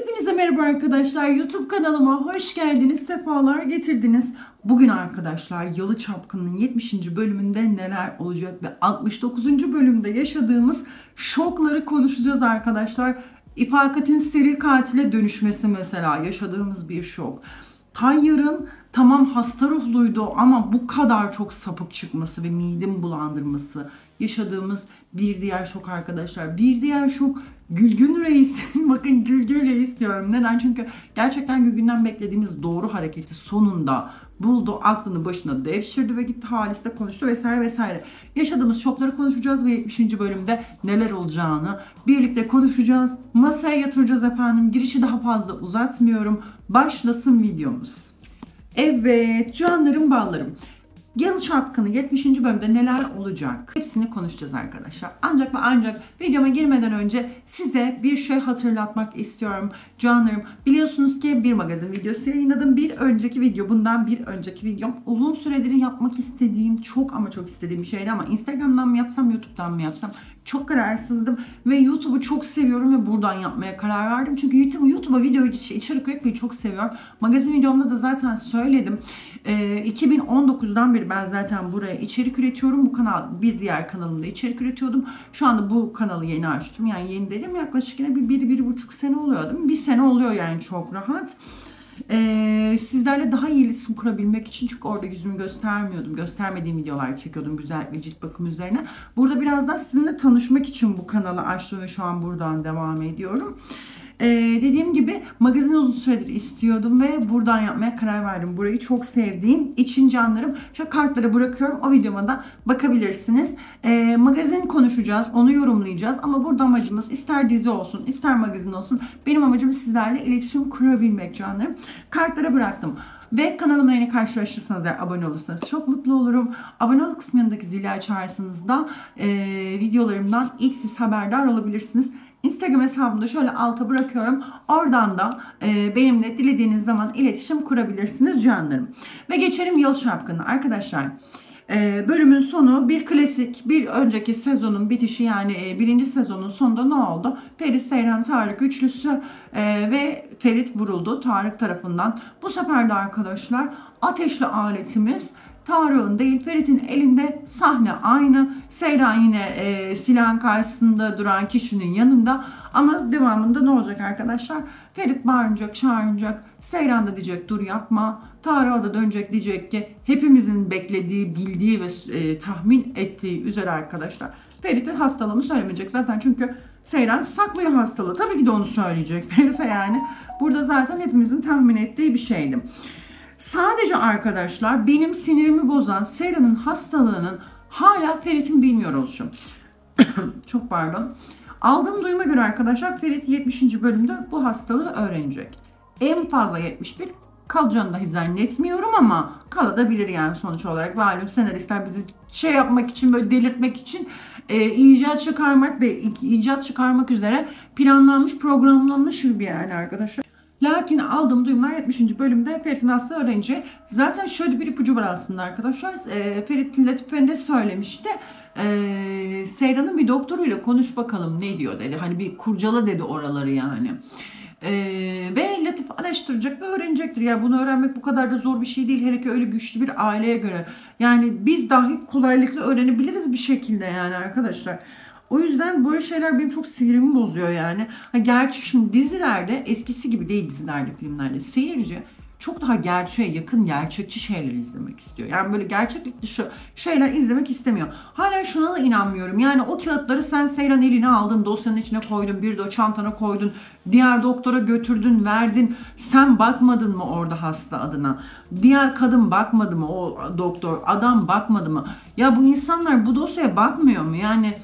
Hepinize merhaba arkadaşlar. YouTube kanalıma hoş geldiniz, sefalar getirdiniz. Bugün arkadaşlar Yalı Çapkını'nın 70. bölümünde neler olacak ve 69. bölümde yaşadığımız şokları konuşacağız arkadaşlar. İfaket'in seri katile dönüşmesi mesela yaşadığımız bir şok. Tayyar'ın tamam hasta ruhluydu ama bu kadar çok sapık çıkması ve midem bulandırması yaşadığımız bir diğer şok arkadaşlar. Bir diğer şok Gülgün Reis'in, bakın Gülgün Reis diyorum. Neden? Çünkü gerçekten Gülgün'den beklediğimiz doğru hareketi sonunda buldu. Aklını başına devşirdi ve gitti Halis'le konuştu vesaire vesaire. Yaşadığımız şokları konuşacağız ve 70. bölümde neler olacağını birlikte konuşacağız. Masaya yatıracağız efendim. Girişi daha fazla uzatmıyorum. Başlasın videomuz. Evet canlarım ballarım. Yalı Çapkını 70. bölümde neler olacak? Hepsini konuşacağız arkadaşlar. Ancak ve ancak videoma girmeden önce size bir şey hatırlatmak istiyorum. Canlarım biliyorsunuz ki bir magazin videosu yayınladım. Bir önceki video, bundan bir önceki videom uzun süredir yapmak istediğim, çok ama çok istediğim bir şeydi ama Instagram'dan mı yapsam, YouTube'dan mı yapsam çok kararsızdım ve YouTube'u çok seviyorum ve buradan yapmaya karar verdim. Çünkü YouTube'a video içerik üretmeyi çok seviyorum. Magazin videomda da zaten söyledim. 2019'dan beri ben zaten buraya içerik üretiyorum. Bu kanal, bir diğer kanalımda içerik üretiyordum. Şu anda bu kanalı yeni açtım. Yani yeni dedim, yaklaşık yine bir buçuk sene oluyor değil mi? Bir sene oluyor yani, çok rahat. Sizlerle daha iyi iletişim kurabilmek için, çünkü orada yüzümü göstermiyordum. Göstermediğim videolar çekiyordum güzel ve cilt bakım üzerine. Burada biraz daha sizinle tanışmak için bu kanalı açtım ve şu an buradan devam ediyorum. Dediğim gibi magazin uzun süredir istiyordum ve buradan yapmaya karar verdim. Burayı çok sevdiğim için canlarım. Şu kartları bırakıyorum. O videoma da bakabilirsiniz. Magazin konuşacağız. Onu yorumlayacağız. Ama burada amacımız ister dizi olsun, ister magazin olsun. Benim amacım sizlerle iletişim kurabilmek canlarım. Kartlara bıraktım. Ve kanalımla yeni karşılaşırsanız, eğer abone olursanız çok mutlu olurum. Abone ol kısmı yanındaki zili açarsanız da videolarımdan ilk siz haberdar olabilirsiniz. Instagram hesabımda şöyle alta bırakıyorum. Oradan da benimle dilediğiniz zaman iletişim kurabilirsiniz canlarım. Ve geçelim Yalı Çapkını arkadaşlar. Bölümün sonu bir klasik, bir önceki sezonun bitişi, yani birinci sezonun sonunda ne oldu? Ferit, Seyran, Tarık üçlüsü ve Ferit vuruldu Tarık tarafından. Bu sefer de arkadaşlar ateşli aletimiz Tarık'ın değil Ferit'in elinde, sahne aynı. Seyran yine silahın karşısında duran kişinin yanında, ama devamında ne olacak arkadaşlar? Ferit bağıracak, çağıracak. Seyran da diyecek dur yapma. Tarık da dönecek, diyecek ki hepimizin beklediği, bildiği ve tahmin ettiği üzere arkadaşlar Ferit'in hastalığını söylemeyecek zaten, çünkü Seyran saklıyor hastalığı. Tabii ki de onu söyleyecek Ferit'e yani. Burada zaten hepimizin tahmin ettiği bir şeydi. Sadece arkadaşlar benim sinirimi bozan Seyran'ın hastalığının hala Ferit'in bilmiyor oluşum. Çok pardon. Aldığım duyuma göre arkadaşlar Ferit 70. bölümde bu hastalığı öğrenecek. En fazla 71, kalacağını dahi zannetmiyorum ama kalabilir yani sonuç olarak. Malum senaristler bizi şey yapmak için, böyle delirtmek için icat çıkarmak üzere planlanmış, programlanmış bir yani arkadaşlar. Lakin aldığım duyumlar 70. bölümde Ferit'in hastalığı öğrenci. Zaten şöyle bir ipucu var aslında arkadaşlar. Ferit Latife ne söylemişti? Seyran'ın bir doktoruyla konuş bakalım ne diyor dedi. Hani bir kurcala dedi oraları yani. Ve Latif araştıracak ve öğrenecektir. Yani bunu öğrenmek bu kadar da zor bir şey değil. Hele ki öyle güçlü bir aileye göre. Yani biz dahi kolaylıkla öğrenebiliriz bir şekilde yani arkadaşlar. O yüzden böyle şeyler benim çok sinirimi bozuyor yani. Gerçi şimdi dizilerde eskisi gibi değil, dizilerde, filmlerde seyirci çok daha gerçeğe yakın, gerçekçi şeyler izlemek istiyor. Yani böyle gerçeklik dışı şeyler izlemek istemiyor. Hala şuna da inanmıyorum. Yani o kağıtları sen Seyran eline aldın, dosyanın içine koydun, bir de o çantana koydun, diğer doktora götürdün, verdin. Sen bakmadın mı orada hasta adına? Diğer kadın bakmadı mı, o doktor, adam bakmadı mı? Ya bu insanlar bu dosyaya bakmıyor mu? Yani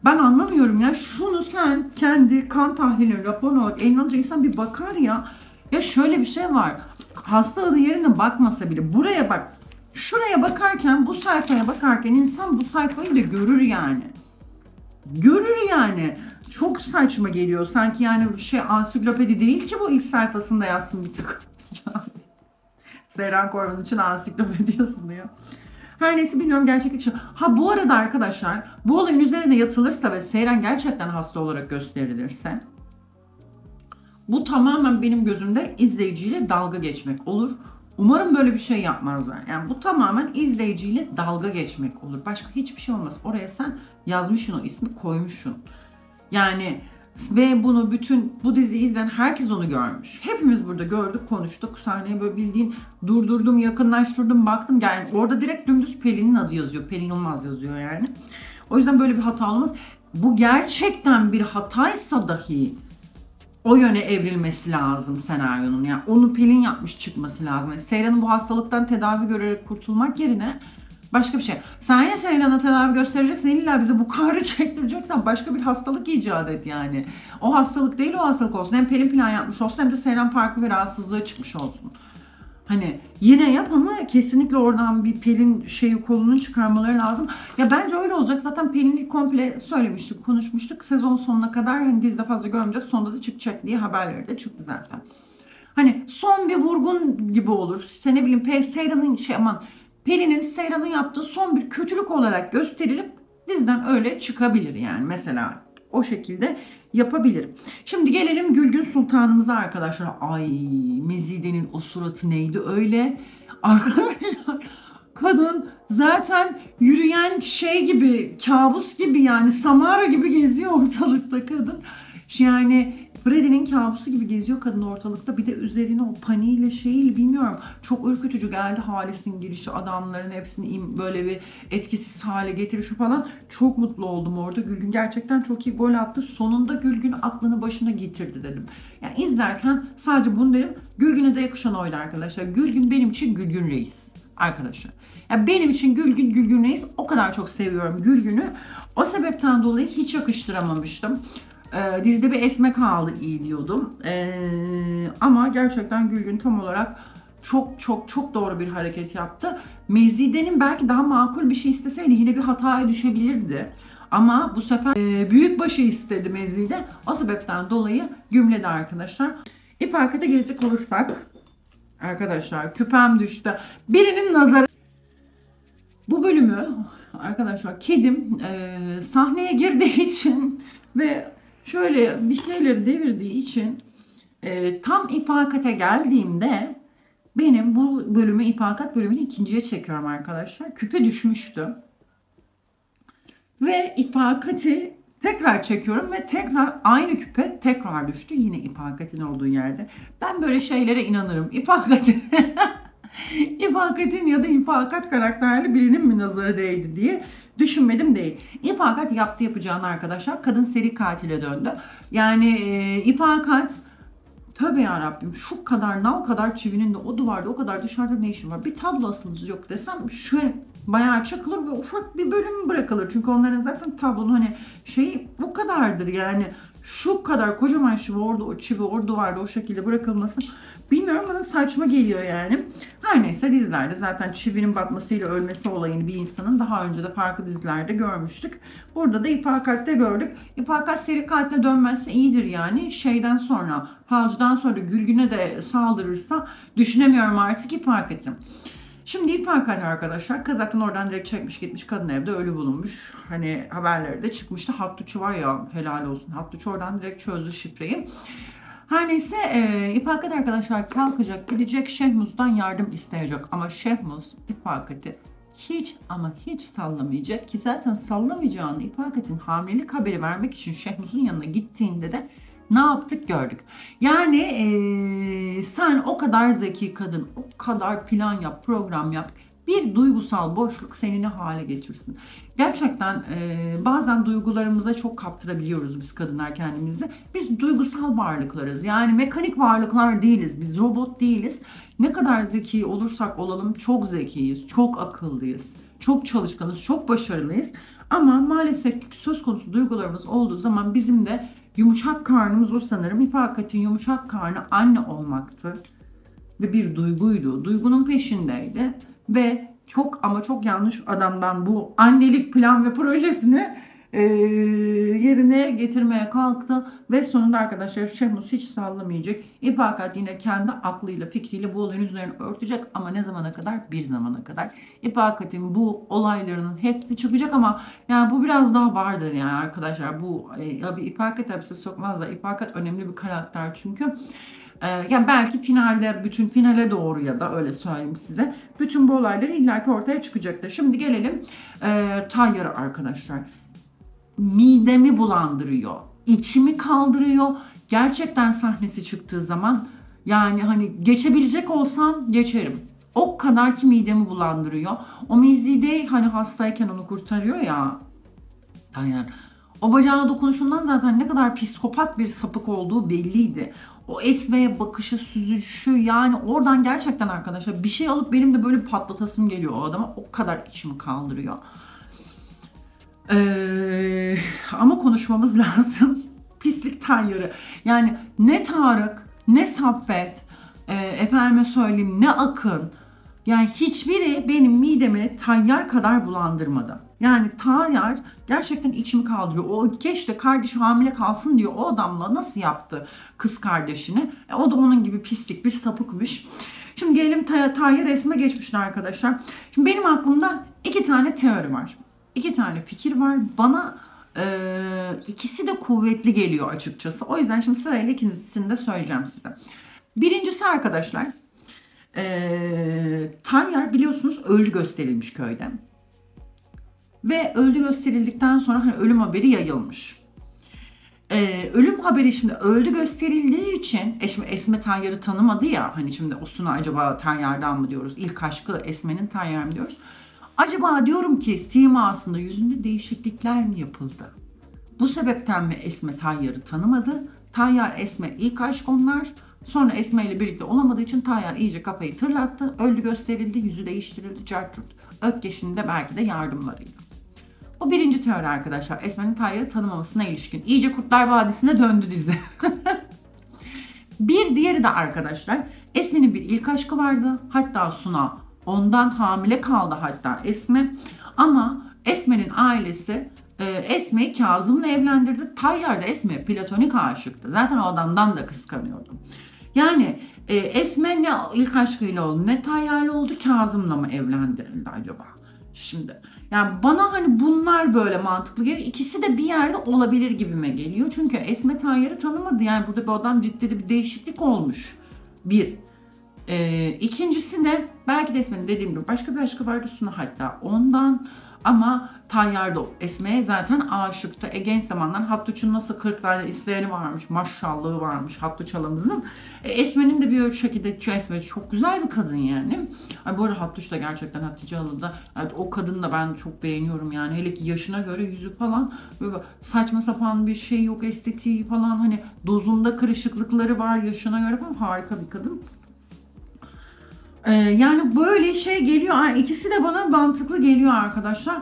ben anlamıyorum ya. Şunu sen kendi kan tahlili raporuna olarak eline alınca insan bir bakar ya. Ya şöyle bir şey var. Hasta adı yerine bakmasa bile buraya bak. Şuraya bakarken, bu sayfaya bakarken insan bu sayfayı da görür yani. Görür yani. Çok saçma geliyor. Sanki yani ansiklopedi değil ki bu, ilk sayfasında yazsın bir tık. Seyran Korman için ansiklopedi yazılıyor. Her neyse, bilmiyorum gerçeklik için. Ha bu arada arkadaşlar, bu olayın üzerine yatılırsa ve Seyran gerçekten hasta olarak gösterilirse, Bu tamamen benim gözümde izleyiciyle dalga geçmek olur. Umarım böyle bir şey yapmazlar. Yani bu tamamen izleyiciyle dalga geçmek olur. Başka hiçbir şey olmaz. Oraya sen yazmışsın, o ismi koymuşsun. Yani ve bunu bütün bu diziyi izleyen herkes onu görmüş. Hepimiz burada gördük, konuştuk. Sahneye böyle bildiğin durdurdum, yakınlaştırdım, baktım. Yani orada direkt dümdüz Pelin'in adı yazıyor. Pelin Yılmaz yazıyor yani. O yüzden böyle bir hata olmaz. Bu gerçekten bir hataysa dahi o yöne evrilmesi lazım senaryonun. Yani onu Pelin yapmış çıkması lazım. Yani Seyran'ın bu hastalıktan tedavi görerek kurtulmak yerine başka bir şey. Sen yine Seyran'a tedavi göstereceksin. İlla bize bu kahrı çektireceksen başka bir hastalık icat et yani. O hastalık değil, o hastalık olsun. Hem Pelin plan yapmış olsun hem de Seyran farklı bir rahatsızlığa çıkmış olsun. Hani yine yap ama kesinlikle oradan bir Pelin kolunu çıkarmaları lazım. Ya bence öyle olacak. Zaten Pelin'i komple söylemiştik, konuşmuştuk. Sezon sonuna kadar hani dizide fazla görmeyeceğiz. Sonunda da çıkacak diye haberleri de çıktı zaten. Hani son bir vurgun gibi olur. İşte ne bileyim Seyran'ın Pelin'in Seyran'ın yaptığı son bir kötülük olarak gösterilip diziden öyle çıkabilir yani mesela. O şekilde yapabilirim. Şimdi gelelim Gülgün Sultanımıza arkadaşlar. Ay Mezide'nin o suratı neydi öyle? Arkadaşlar kadın zaten yürüyen gibi, kabus gibi yani Samara gibi geziyor ortalıkta kadın. Yani Freddy'nin kabusu gibi geziyor kadın ortalıkta. Bir de üzerine o paniğiyle bilmiyorum. Çok ürkütücü geldi Halis'in girişi. Adamların hepsini böyle bir etkisiz hale getirişi falan. Çok mutlu oldum orada. Gülgün gerçekten çok iyi gol attı. Sonunda Gülgün aklını başına getirdi dedim. Yani izlerken sadece bunu dedim. Gülgün'e de yakışan oydu arkadaşlar. Gülgün benim için Gülgün Reis arkadaşlar. Yani benim için Gülgün Reis, o kadar çok seviyorum Gülgün'ü. O sebepten dolayı hiç yakıştıramamıştım. Dizide bir esme kaldı iyi diyordum. Ama gerçekten Gülgün tam olarak çok doğru bir hareket yaptı. Mezide'nin belki daha makul bir şey isteseydi yine bir hataya düşebilirdi. Ama bu sefer büyükbaşı istedi Mezide. O sebepten dolayı gümledi arkadaşlar. İpakete gelecek olursak arkadaşlar küpem düştü. Birinin nazarı. Bu bölümü arkadaşlar kedim sahneye girdiği için ve şöyle bir şeyleri devirdiği için tam ifakate geldiğimde benim bu bölümü ifakat bölümünü ikinciye çekiyorum arkadaşlar. Küpe düşmüştü. Ve ifakati tekrar çekiyorum ve tekrar aynı küpe tekrar düştü. Yine ifakatin olduğu yerde. Ben böyle şeylere inanırım. İfakat'in ya da ifakat karakterli birinin mi nazarı değdi diye düşünmedim değil. İfakat yaptı yapacağını arkadaşlar. Kadın seri katile döndü. Yani İfakat tövbe yarabbim şu kadar nal kadar çivinin de o duvarda o kadar dışarıda ne işin var? Bir tablo asılmış yok desem şu bayağı çakılır ve ufak bir bölüm bırakılır. Çünkü onların zaten tablonun bu kadardır yani. Şu kadar kocaman çivi orada duvarda o şekilde bırakılması bilmiyorum, bana saçma geliyor yani. Her neyse dizilerde zaten çivinin batmasıyla ölmesi olayını bir insanın daha önce de farklı dizilerde görmüştük. Burada da İfakat'te gördük. İfakat seri katile dönmezse iyidir yani. Falcı'dan sonra Gülgün'e de saldırırsa düşünemiyorum artık İfakat'ı. Şimdi İfakat arkadaşlar zaten oradan direkt çekmiş gitmiş, kadın evde ölü bulunmuş. Hani haberleri de çıkmıştı. Haktuçu var ya, helal olsun. Haktuçu oradan direkt çözdü şifreyi. Her neyse İfakat arkadaşlar kalkacak, gidecek Şehmuz'dan yardım isteyecek. Ama Şehmuz İfakat'i hiç ama hiç sallamayacak ki zaten sallamayacağını İfakat'in hamilelik haberi vermek için Şehmuz'un yanına gittiğinde de ne yaptık gördük. Yani sen o kadar zeki kadın, o kadar plan yap, program yap. Bir duygusal boşluk seni ne hale getirsin. Gerçekten bazen duygularımıza çok kaptırabiliyoruz biz kadınlar kendimizi. Biz duygusal varlıklarız. Yani mekanik varlıklar değiliz. Biz robot değiliz. Ne kadar zeki olursak olalım çok zekiyiz, çok akıllıyız, çok çalışkanız, çok başarılıyız. Ama maalesef söz konusu duygularımız olduğu zaman bizim de yumuşak karnımız o sanırım. İfakat'in yumuşak karnı anne olmaktı. Ve bir duyguydu. Duygunun peşindeydi. Ve çok ama çok yanlış adamdan bu annelik plan ve projesini yerine getirmeye kalktı ve sonunda arkadaşlar Şehmus hiç sallamayacak. İpakat yine kendi aklıyla fikriyle bu olayın üzerine örtecek ama ne zamana kadar? Bir zamana kadar. İpakat'in bu olaylarının hepsi çıkacak ama yani bu biraz daha vardır yani arkadaşlar. Bu ya bir İpakat hapse sokmazlar. İpakat önemli bir karakter çünkü. Ya belki finalde, bütün finale doğru ya da öyle söyleyeyim size. Bütün bu olaylar illaki ortaya çıkacaktır. Şimdi gelelim Tayyar'a arkadaşlar. Midemi bulandırıyor, içimi kaldırıyor. Gerçekten sahnesi çıktığı zaman yani hani geçebilecek olsam geçerim. O kadar ki midemi bulandırıyor. O Mizide hani hastayken onu kurtarıyor ya. Tayyar. O bacağına dokunuşundan zaten ne kadar psikopat bir sapık olduğu belliydi. O Esme'ye bakışı, süzüşü yani oradan gerçekten arkadaşlar bir şey alıp benim de böyle patlatasım geliyor o adama. O kadar içimi kaldırıyor. Ama konuşmamız lazım. Pislik Tayyar'ı. Yani ne Tarık, ne Saffet, efendime söyleyeyim ne Akın. Yani hiçbiri benim midemi Tayyar kadar bulandırmadı. Yani Tayyar gerçekten içimi kaldırıyor. O keşke kardeşi hamile kalsın diyor. O adamla nasıl yaptı kız kardeşini? O da onun gibi pislik bir sapıkmış. Şimdi gelelim Tayyar Esme geçmişine arkadaşlar. Şimdi benim aklımda iki tane teori var. İki tane fikir var. Bana ikisi de kuvvetli geliyor açıkçası. O yüzden şimdi sırayla ikincisini de söyleyeceğim size. Birincisi arkadaşlar, Tayyar biliyorsunuz öldü gösterilmiş köyde. Ve öldü gösterildikten sonra hani ölüm haberi yayılmış. Ölüm haberi şimdi öldü gösterildiği için şimdi Esme Tayyar'ı tanımadı ya, hani şimdi Osuna acaba Tayyar'dan mı diyoruz? İlk aşkı Esme'nin Tayyar mı diyoruz? Acaba diyorum ki simasında yüzünde değişiklikler mi yapıldı? Bu sebepten mi Esme Tayyar'ı tanımadı? Tayyar Esme ilk aşk onlar. Sonra Esme ile birlikte olamadığı için Tayyar iyice kafayı tırlattı. Öldü gösterildi, yüzü değiştirildi, cartçurt. Ökkeş'in de belki de yardımlarıyla. O birinci teori arkadaşlar. Esme'nin Tayyar'ı tanımamasına ilişkin. İyice Kurtlar Vadisi'ne döndü dizi. Bir diğeri de arkadaşlar. Esme'nin bir ilk aşkı vardı. Hatta Suna ondan hamile kaldı hatta Esme. Ama Esme'nin ailesi Esme'yi Kazım'la evlendirdi. Tayyar da Esme'ye platonik aşıktı. Zaten o adamdan da kıskanıyordu. Yani Esme ne ilk aşkıyla oldu ne Tayyar'la oldu, Kazım'la mı evlendirildi acaba? Şimdi yani bana hani bunlar böyle mantıklı geliyor. İkisi de bir yerde olabilir gibime geliyor. Çünkü Esme Tayyar'ı tanımadı. Yani burada bir adam ciddi bir değişiklik olmuş. Bir. İkincisi de belki de Esme'nin dediğim gibi başka bir aşkı vardı Suna hatta ondan. Ama Tayyar da Esme'ye zaten aşıktı. Genç zamandan Hattuç'un nasıl 40 tane isteyeni varmış, maşallahı varmış Hattuç halamızın. Esme'nin de bir şekilde Esme çok güzel bir kadın yani. Bu arada Hattuç da gerçekten Hatice Halı da o kadını da ben çok beğeniyorum yani. Hele ki yaşına göre yüzü falan böyle saçma sapan bir şey yok, estetiği falan hani dozunda kırışıklıkları var yaşına göre falan, harika bir kadın. Yani böyle şey geliyor. İkisi de bana mantıklı geliyor arkadaşlar.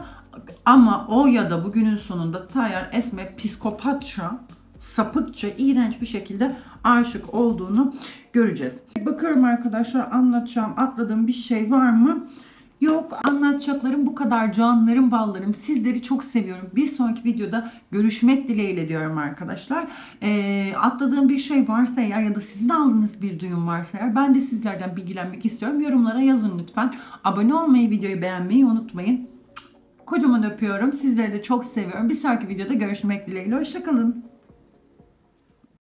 Ama o ya da bugünün sonunda Tayyar Esme psikopatça, sapıkça, iğrenç bir şekilde aşık olduğunu göreceğiz. Bakıyorum arkadaşlar, anlatacağım, atladığım bir şey var mı? Yok, anlatacaklarım bu kadar canlarım, ballarım. Sizleri çok seviyorum. Bir sonraki videoda görüşmek dileğiyle diyorum arkadaşlar. Atladığım bir şey varsa eğer ya da sizin aldığınız bir duyum varsa eğer ben de sizlerden bilgilenmek istiyorum. Yorumlara yazın lütfen. Abone olmayı, videoyu beğenmeyi unutmayın. Kocaman öpüyorum. Sizleri de çok seviyorum. Bir sonraki videoda görüşmek dileğiyle. Hoşça kalın.